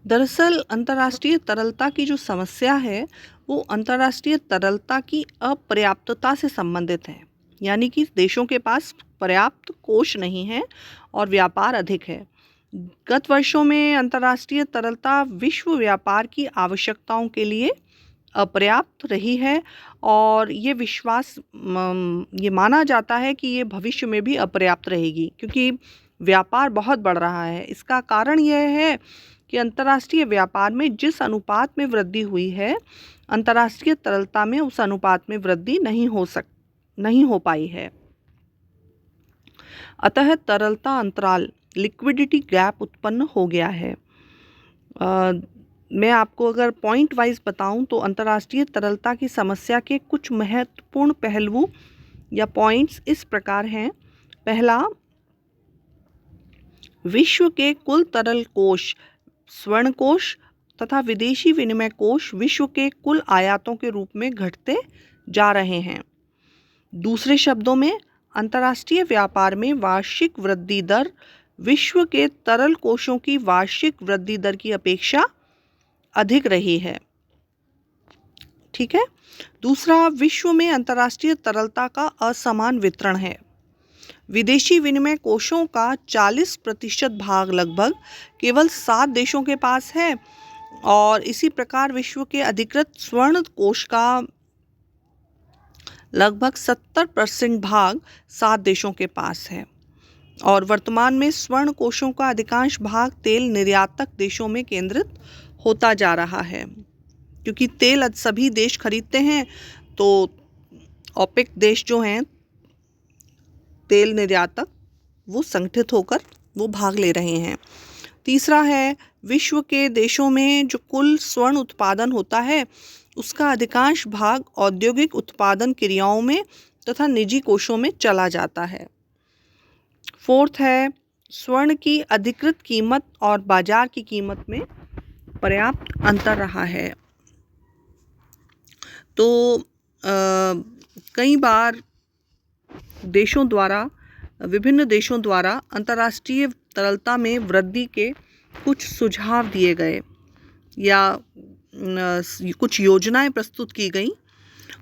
दरअसल अंतर्राष्ट्रीय तरलता की जो समस्या है वो अंतर्राष्ट्रीय तरलता की अपर्याप्तता से संबंधित है। यानी कि देशों के पास पर्याप्त कोष नहीं है और व्यापार अधिक है। गत वर्षों में अंतर्राष्ट्रीय तरलता विश्व व्यापार की आवश्यकताओं के लिए अपर्याप्त रही है और ये माना जाता है कि ये भविष्य में भी अपर्याप्त रहेगी, क्योंकि व्यापार बहुत बढ़ रहा है। इसका कारण यह है कि अंतर्राष्ट्रीय व्यापार में जिस अनुपात में वृद्धि हुई है, अंतर्राष्ट्रीय तरलता में उस अनुपात में वृद्धि नहीं हो पाई है। अतः तरलता अंतराल लिक्विडिटी गैप उत्पन्न हो गया है। मैं आपको अगर पॉइंट वाइज बताऊं तो अंतर्राष्ट्रीय तरलता की समस्या के कुछ महत्वपूर्ण पहलू या पॉइंट्स इस प्रकार हैं। पहला, विश्व के कुल तरल कोष, स्वर्ण कोष तथा विदेशी विनिमय कोष विश्व के कुल आयातों के रूप में घटते जा रहे हैं। दूसरे शब्दों में, अंतर्राष्ट्रीय व्यापार में वार्षिक वृद्धि दर विश्व के तरल कोषों की वार्षिक वृद्धि दर की अपेक्षा अधिक रही है। ठीक है। दूसरा, विश्व में अंतर्राष्ट्रीय तरलता का असमान वितरण है। विदेशी विनिमय कोषों का 40% भाग लगभग केवल 7 देशों के पास है और इसी प्रकार विश्व के अधिकृत स्वर्ण कोष का लगभग 70% भाग 7 देशों के पास है। और वर्तमान में स्वर्ण कोषों का अधिकांश भाग तेल निर्यातक देशों में केंद्रित होता जा रहा है, क्योंकि तेल सभी देश खरीदते हैं, तो ओपेक देश जो हैं तेल निर्यातक, वो संगठित होकर वो भाग ले रहे हैं। तीसरा है, विश्व के देशों में जो कुल स्वर्ण उत्पादन होता है उसका अधिकांश भाग औद्योगिक उत्पादन क्रियाओं में तथा निजी कोषों में चला जाता है। फोर्थ है, स्वर्ण की अधिकृत कीमत और बाजार की कीमत में पर्याप्त अंतर रहा है। तो कई बार विभिन्न देशों द्वारा अंतर्राष्ट्रीय तरलता में वृद्धि के कुछ सुझाव दिए गए या कुछ योजनाएं प्रस्तुत की गई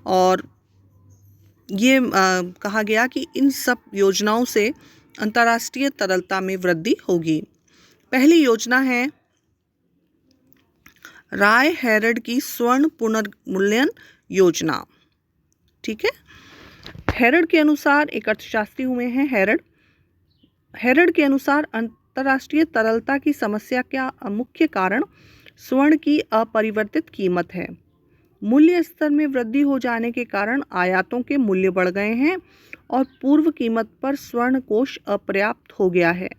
और ये कहा गया कि इन सब योजनाओं से अंतर्राष्ट्रीय तरलता में वृद्धि होगी। पहली योजना है राय हेरल्ड की स्वर्ण पुनर्मूल्यन योजना। ठीक है। हेरल्ड के अनुसार, एक अर्थशास्त्री हुए हैं हेरल्ड के अनुसार अंतर्राष्ट्रीय तरलता की समस्या का मुख्य कारण स्वर्ण की अपरिवर्तित कीमत है। मूल्य स्तर में वृद्धि हो जाने के कारण आयातों के मूल्य बढ़ गए हैं और पूर्व कीमत पर स्वर्ण कोष अपर्याप्त हो गया है।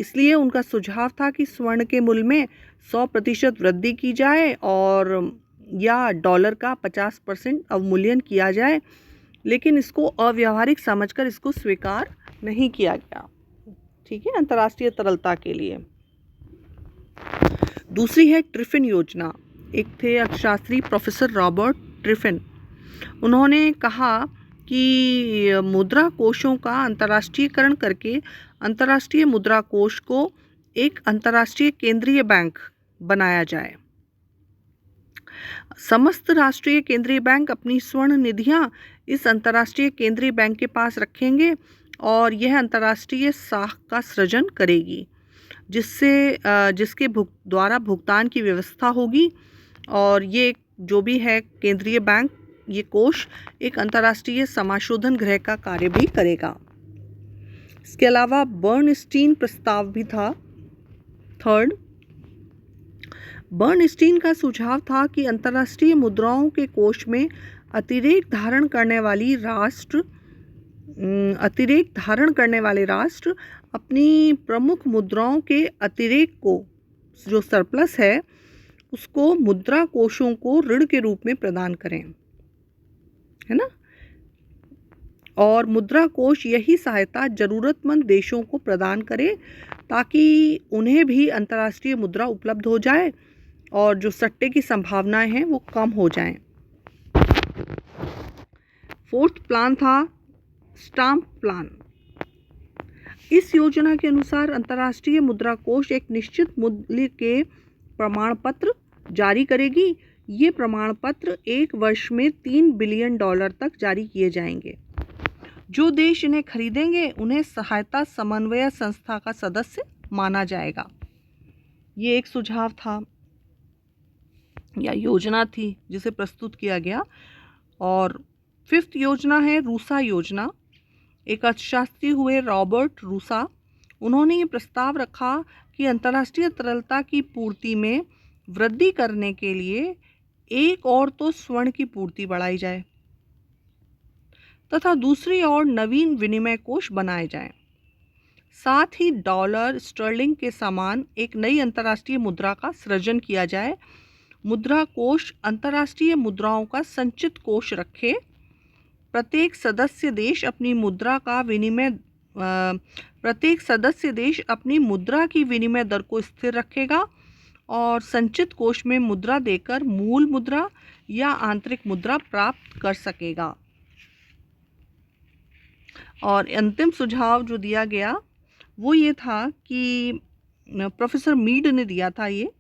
इसलिए उनका सुझाव था कि स्वर्ण के मूल्य में 100% वृद्धि की जाए और या डॉलर का 50% अवमूल्यन किया जाए, लेकिन इसको अव्यावहारिक समझकर इसको स्वीकार नहीं किया गया। ठीक है, अंतर्राष्ट्रीय तरलता के लिए। दूसरी है ट्रिफिन योजना। एक थे अर्थशास्त्री प्रोफेसर रॉबर्ट ट्रिफिन। उन्होंने कहा कि मुद्रा कोषों का अंतर्राष्ट्रीयकरण करके अंतर्राष्ट्रीय मुद्रा कोष को एक अंतर्राष्ट्रीय केंद्रीय बैंक बनाया जाए। समस्त राष्ट्रीय केंद्रीय बैंक अपनी स्वर्ण निधियां इस अंतर्राष्ट्रीय केंद्रीय बैंक के पास रखेंगे और यह अंतर्राष्ट्रीय साख का सृजन करेगी, जिसके द्वारा भुगतान की व्यवस्था होगी और ये जो भी है केंद्रीय बैंक, ये कोष एक अंतर्राष्ट्रीय समाशोधन गृह का कार्य भी करेगा। इसके अलावा बर्नस्टीन प्रस्ताव भी था। थर्ड, बर्नस्टीन का सुझाव था कि अंतर्राष्ट्रीय मुद्राओं के कोष में अतिरेक धारण करने वाले राष्ट्र अपनी प्रमुख मुद्राओं के अतिरेक को, जो सरप्लस है, उसको मुद्रा कोषों को ऋण के रूप में प्रदान करें, है ना। और मुद्रा कोष यही सहायता जरूरतमंद देशों को प्रदान करे ताकि उन्हें भी अंतर्राष्ट्रीय मुद्रा उपलब्ध हो जाए और जो सट्टे की संभावनाएं हैं वो कम हो जाएं। फोर्थ प्लान था स्टाम्प प्लान। इस योजना के अनुसार अंतर्राष्ट्रीय मुद्रा कोष एक निश्चित मूल्य के प्रमाण पत्र जारी करेगी। ये प्रमाण पत्र 1 वर्ष में $3 बिलियन तक जारी किए जाएंगे। जो देश इन्हें खरीदेंगे उन्हें सहायता समन्वय संस्था का सदस्य माना जाएगा। ये एक सुझाव था या योजना थी जिसे प्रस्तुत किया गया। और 5th योजना है रूसा योजना। एक अर्थशास्त्री हुए रॉबर्ट रूसा, उन्होंने ये प्रस्ताव रखा कि अंतर्राष्ट्रीय तरलता की पूर्ति में वृद्धि करने के लिए एक और तो स्वर्ण की पूर्ति बढ़ाई जाए तथा दूसरी ओर नवीन विनिमय कोष बनाए जाएं। साथ ही डॉलर स्टर्लिंग के समान एक नई अंतर्राष्ट्रीय मुद्रा का सृजन किया जाए। मुद्रा कोष अंतर्राष्ट्रीय मुद्राओं का संचित कोष रखे। प्रत्येक सदस्य देश अपनी मुद्रा की विनिमय दर को स्थिर रखेगा और संचित कोष में मुद्रा देकर मूल मुद्रा या आंतरिक मुद्रा प्राप्त कर सकेगा। और अंतिम सुझाव जो दिया गया वो ये था कि प्रोफेसर मीड ने दिया था, ये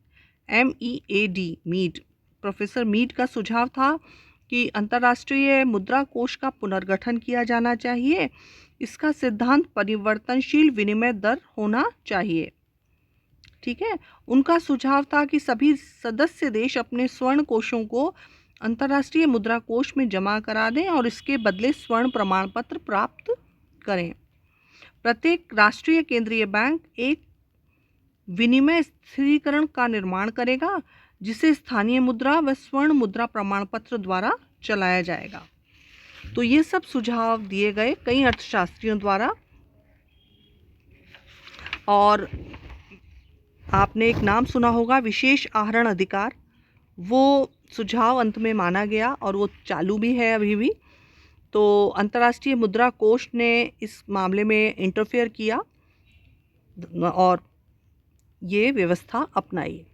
MEAD मीड, प्रोफेसर मीड का सुझाव था कि अंतर्राष्ट्रीय मुद्रा कोष का पुनर्गठन किया जाना चाहिए। इसका सिद्धांत परिवर्तनशील विनिमय दर होना चाहिए। ठीक है, उनका सुझाव था कि सभी सदस्य देश अपने स्वर्ण कोषों को अंतर्राष्ट्रीय मुद्रा कोष में जमा करा दें और इसके बदले स्वर्ण प्रमाण पत्र प्राप्त करें। प्रत्येक राष्ट्रीय केंद्रीय बैंक एक विनिमय स्थिरीकरण का निर्माण करेगा जिसे स्थानीय मुद्रा व स्वर्ण मुद्रा प्रमाण पत्र द्वारा चलाया जाएगा। तो ये सब सुझाव दिए गए कई अर्थशास्त्रियों द्वारा। और आपने एक नाम सुना होगा विशेष आहरण अधिकार, वो सुझाव अंत में माना गया और वो चालू भी है अभी भी। तो अंतर्राष्ट्रीय मुद्रा कोष ने इस मामले में इंटरफेयर किया और ये व्यवस्था अपनाई।